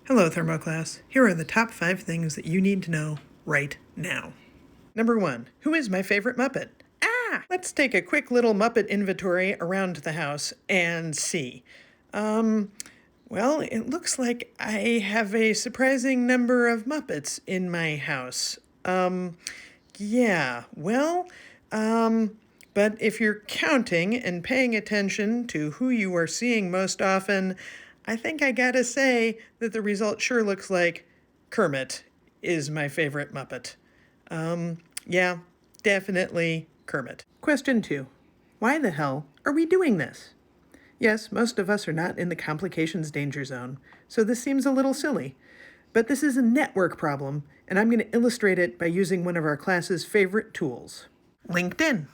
Hello, Thermo class. Here are the top 5 things that you need to know right now. Number 1, who is my favorite Muppet? Let's take a quick little Muppet inventory around the house and see. Well, it looks like I have a surprising number of Muppets in my house. Yeah, well, but if you're counting and paying attention to who you are seeing most often, I think I gotta say that the result sure looks like Kermit is my favorite Muppet. Yeah, definitely Kermit. Question 2. Why the hell are we doing this? Yes, most of us are not in the complications danger zone, so this seems a little silly. But this is a network problem, and I'm going to illustrate it by using one of our class's favorite tools. LinkedIn.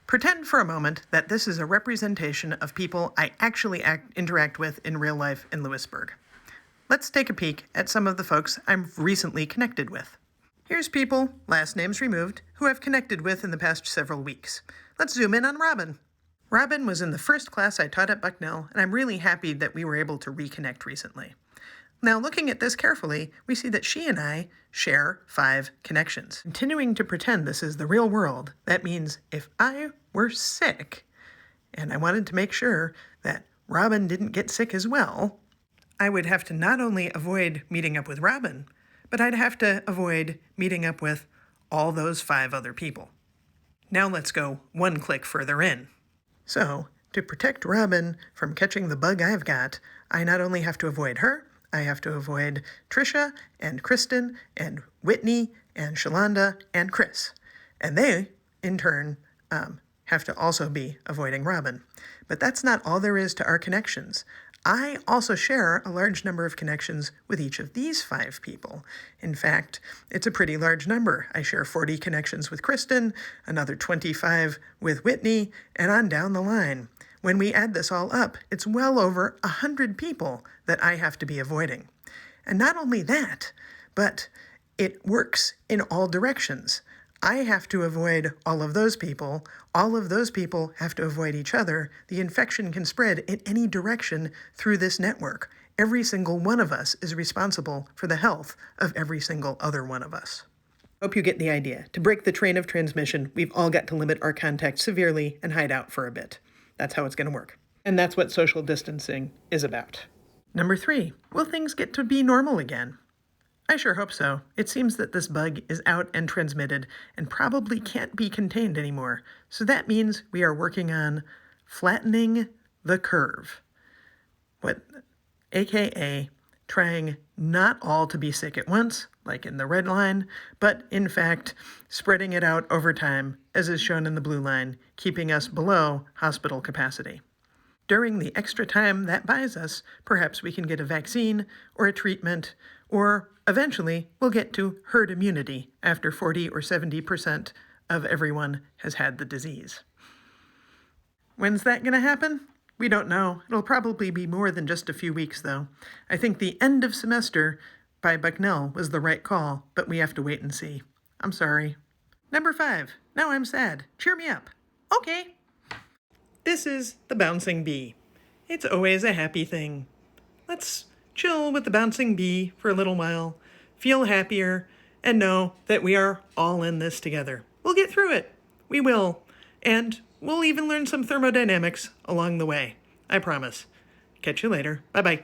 Pretend for a moment that this is a representation of people I actually interact with in real life in Lewisburg. Let's take a peek at some of the folks I'm recently connected with. Here's people, last names removed, who I've connected with in the past several weeks. Let's zoom in on Robin. Robin was in the first class I taught at Bucknell, and I'm really happy that we were able to reconnect recently. Now, looking at this carefully, we see that she and I share 5 connections. Continuing to pretend this is the real world, that means if I were sick, and I wanted to make sure that Robin didn't get sick as well, I would have to not only avoid meeting up with Robin, but I'd have to avoid meeting up with all those 5 other people. Now let's go one click further in. So, to protect Robin from catching the bug I've got, I not only have to avoid her, I have to avoid Trisha and Kristen and Whitney and Shalonda and Chris. And they, in turn, have to also be avoiding Robin. But that's not all there is to our connections. I also share a large number of connections with each of these 5 people. In fact, it's a pretty large number. I share 40 connections with Kristen, another 25 with Whitney, and on down the line. When we add this all up, it's well over 100 people that I have to be avoiding. And not only that, but it works in all directions. I have to avoid all of those people have to avoid each other. The infection can spread in any direction through this network. Every single one of us is responsible for the health of every single other one of us. Hope you get the idea. To break the train of transmission, we've all got to limit our contact severely and hide out for a bit. That's how it's going to work. And that's what social distancing is about. Number 3, will things get to be normal again? I sure hope so. It seems that this bug is out and transmitted and probably can't be contained anymore. So that means we are working on flattening the curve. AKA trying not all to be sick at once, like in the red line, but in fact, spreading it out over time, as is shown in the blue line, keeping us below hospital capacity. During the extra time that buys us, perhaps we can get a vaccine or a treatment, or eventually we'll get to herd immunity after 40 or 70% of everyone has had the disease. When's that going to happen? We don't know. It'll probably be more than just a few weeks, though. I think the end of semester by Bucknell was the right call, but we have to wait and see. I'm sorry. Number 5. Now I'm sad. Cheer me up. Okay. This is the bouncing bee. It's always a happy thing. Let's chill with the bouncing bee for a little while, feel happier, and know that we are all in this together. We'll get through it. We will. And we'll even learn some thermodynamics along the way. I promise. Catch you later. Bye-bye.